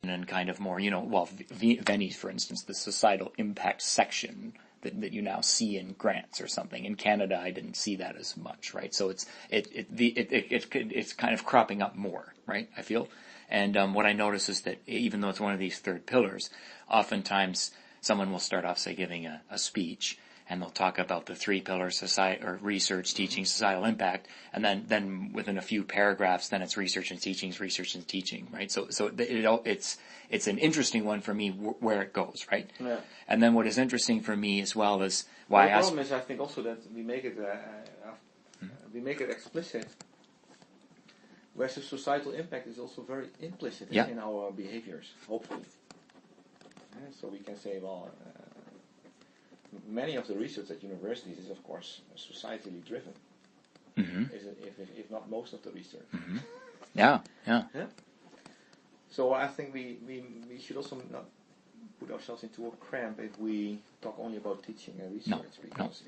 and kind of more, well, Venny, for instance, the societal impact section that you now see in grants or something. In Canada, I didn't see that as much, right? So it's kind of cropping up more, right? I feel, and what I notice is that even though it's one of these third pillars, oftentimes someone will start off, say, giving a speech, and they'll talk about the three pillars: society or research, teaching, societal impact, and then within a few paragraphs, then it's research and teaching, right? So it's an interesting one for me where it goes, right? Yeah. And then what is interesting for me as well is why the problem is, I think also that we make it explicit, whereas the societal impact is also very implicit in our behaviors, hopefully. So we can say, well, many of the research at universities is, of course, societally driven. If not most of the research. Yeah. So I think we should also not put ourselves into a cramp if we talk only about teaching and research, because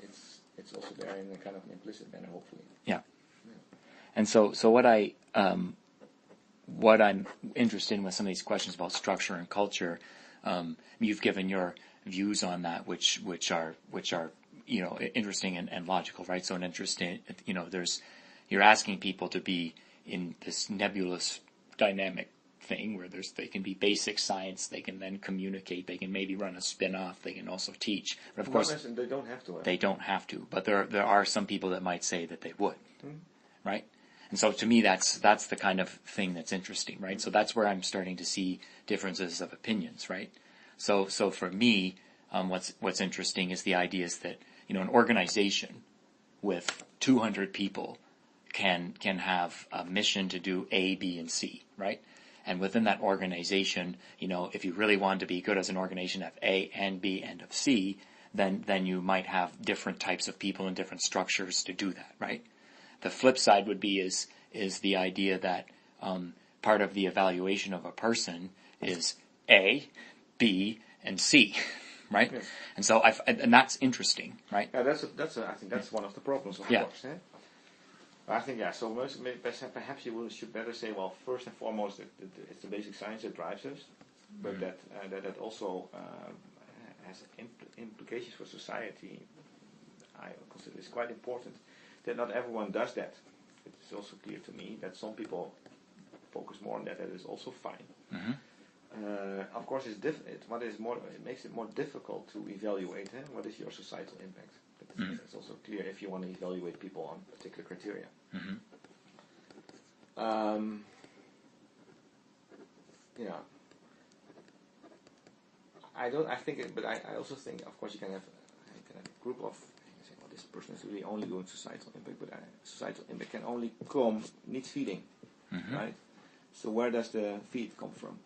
it's also there in a kind of an implicit manner, hopefully. Yeah. And so what I'm interested in with some of these questions about structure and culture, you've given your views on that, which are interesting and logical, right? So an interesting, you're asking people to be in this nebulous dynamic thing where they can be basic science, they can then communicate, they can maybe run a spin-off, they can also teach. But of course, they don't have to. They don't have to, but there are some people that might say that they would, right? And so to me, that's the kind of thing that's interesting, right? So that's where I'm starting to see differences of opinions, right? So for me, what's interesting is the idea is that, an organization with 200 people can have a mission to do A, B, and C, right? And within that organization, if you really want to be good as an organization, have A and B and of C, then you might have different types of people and different structures to do that, right? The flip side would be is the idea that part of the evaluation of a person is A, B, and C, right? Yes. And so and that's interesting, right? Yeah, I think that's one of the problems, of course. Eh? I think, so perhaps you should better say, well, first and foremost, it's the basic science that drives us, but that also has implications for society. I consider it's quite important that not everyone does that. It's also clear to me that some people focus more on that. That is also fine. Of course, it makes it more difficult to evaluate what is your societal impact. It's also clear if you want to evaluate people on particular criteria. I also think, of course, you can have a group of, this person is really only doing societal impact, but societal impact can only needs feeding, right? So where does the feed come from?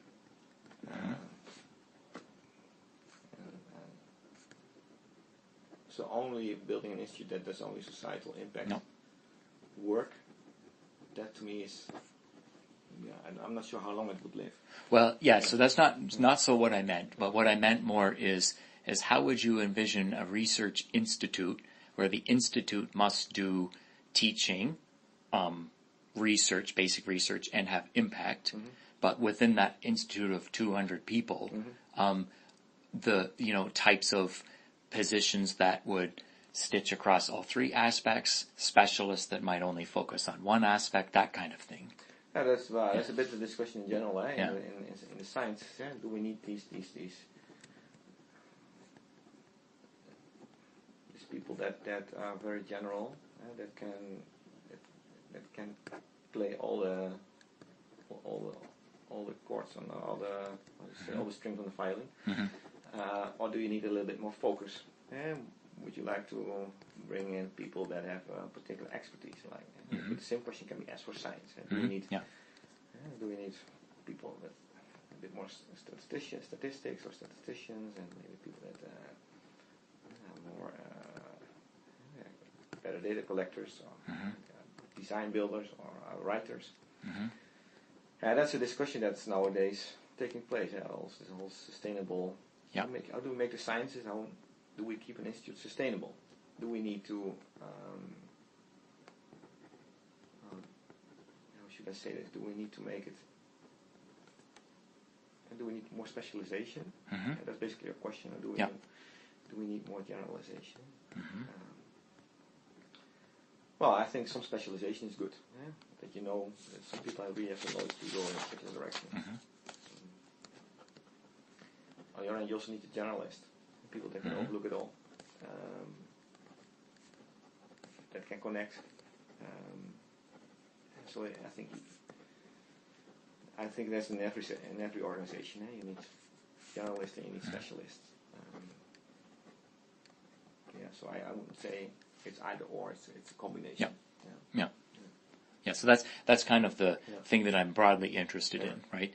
So only building an institute that does only societal impact work, that to me is, and I'm not sure how long it would live. Well, so that's not so what I meant, but what I meant more is how would you envision a research institute where the institute must do teaching, research, basic research, and have impact, but within that institute of 200 people, the types of positions that would stitch across all three aspects, specialists that might only focus on one aspect, that kind of thing. Yeah, that's a bit of a discussion in general, in the science. Do we need these people that are very general, that can play all the chords on all the strings on the violin, or do you need a little bit more focus? Would you like to bring in people that have particular expertise? Like the same question can be asked for science. Do we need people with a bit more statistics or statisticians, and maybe people that are more better data collectors, or design builders, or writers? That's a discussion that's nowadays taking place. This whole sustainable. How do we make the sciences? How do we keep an institute sustainable? Do we need to? How should I say this? Do we need to make it? And do we need more specialization? That's basically a question. Do we need more generalization? Well, I think some specialization is good. That that some people really have the knowledge to go in a particular direction. On the other hand, you also need a generalist. People that can overlook it all. That can connect. So I think that's in every organization. You need generalists and you need specialists. So I wouldn't say it's either or. It's a combination. Yeah. So that's kind of the thing that I'm broadly interested in, right?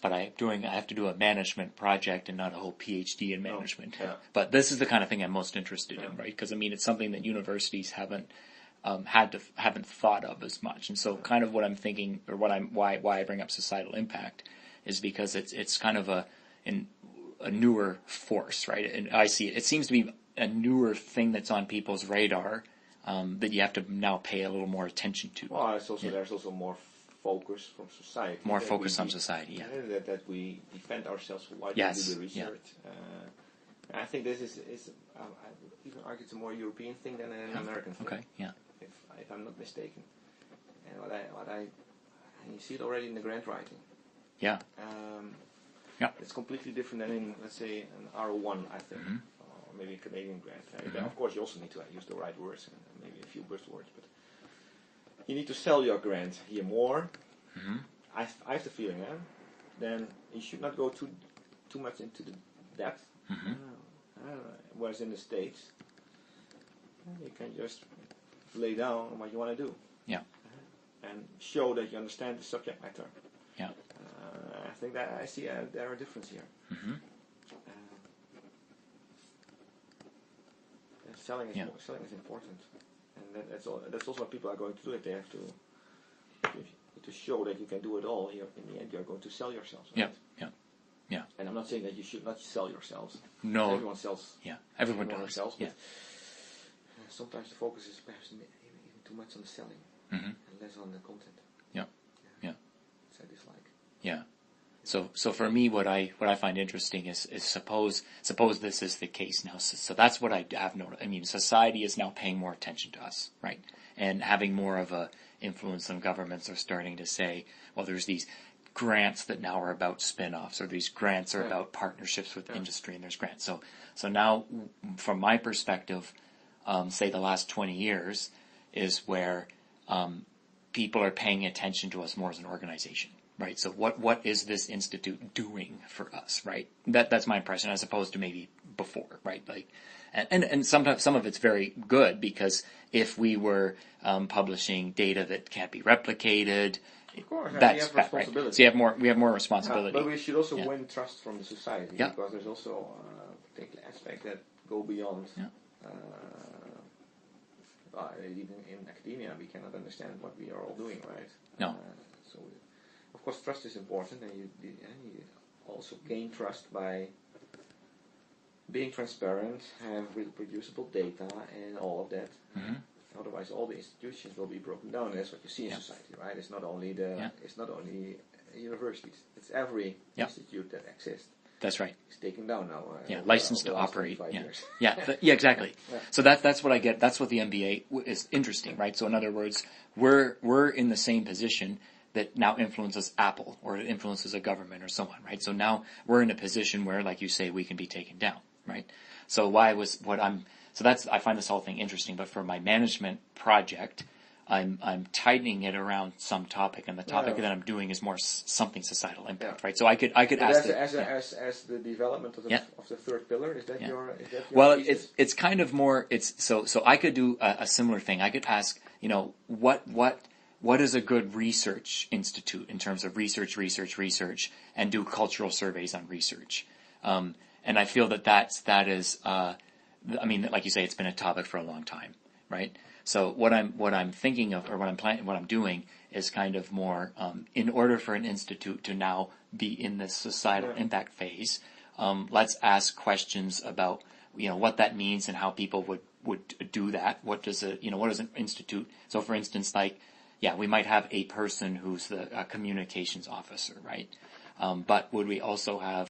But I have to do a management project and not a whole PhD in management. But this is the kind of thing I'm most interested in, right? Because it's something that universities haven't thought of as much. And so kind of what I'm thinking, or why I bring up societal impact, is because it's kind of a newer force, right? And I see it seems to be a newer thing that's on people's radar that you have to now pay a little more attention to. Well, there's also more focus from society. More focus on society, that we defend ourselves for why we do the research. I think this is I even argue it's a more European thing than an American thing. Okay, If I'm not mistaken. And you see it already in the grant writing. It's completely different than in, let's say, an R01, I think, or maybe a Canadian grant. Of course, you also need to use the right words and maybe a few buzzwords, but you need to sell your grant here more. I have the feeling, then you should not go too much into the depth. Whereas in the States, you can just lay down what you want to do. And show that you understand the subject matter. I think that I see there are difference here. Selling is important, and that's also what people are going to do. If they have to show that you can do it all, in the end you're going to sell yourselves. Right? Yeah. And I'm not saying that you should not sell yourselves. No. Everyone sells. Everyone does. Sells, but sometimes the focus is perhaps even too much on the selling and less on the content. Which I dislike. So for me, what I find interesting is suppose this is the case now. So that's what I have noticed. Society is now paying more attention to us, right? And having more of a influence on governments are starting to say, well, there's these grants that now are about spin-offs, or these grants are about partnerships with industry, and there's grants. So now, from my perspective, say the last 20 years is where people are paying attention to us more as an organization. Right. So what is this institute doing for us? Right. That's my impression, as opposed to maybe before. Right. And sometimes some of it's very good, because if we were publishing data that can't be replicated, of course, that's we have responsibility. Right. So we have more responsibility. But we should also win trust from the society, because there's also particular aspects that go beyond. Even in academia, we cannot understand what we are all doing, right? No. Of course, trust is important, and you also gain trust by being transparent, have reproducible data, and all of that. Otherwise, all the institutions will be broken down. And that's what you see in society, right? It's not only universities; it's every institute that exists. That's right. It's taken down now. Licensed to operate. Exactly. So that's what I get. That's what the MBA is interesting, right? So in other words, we're in the same position that now influences Apple, or it influences a government or someone, right? So now we're in a position where, like you say, we can be taken down, right? So I find this whole thing interesting. But for my management project, I'm tightening it around some topic, and the topic that I'm doing is more something societal impact, right? So I could ask as the development of the third pillar. Is that your? Well, it's kind of more. So I could do a similar thing. I could ask, what is a good research institute in terms of research, and do cultural surveys on research. And I feel that is, like you say, it's been a topic for a long time, right? So what I'm thinking of, or what I'm doing is kind of more, in order for an institute to now be in this societal impact phase, let's ask questions about, what that means and how people would do that. What does an institute, so for instance, we might have a person who's a communications officer, right? But would we also have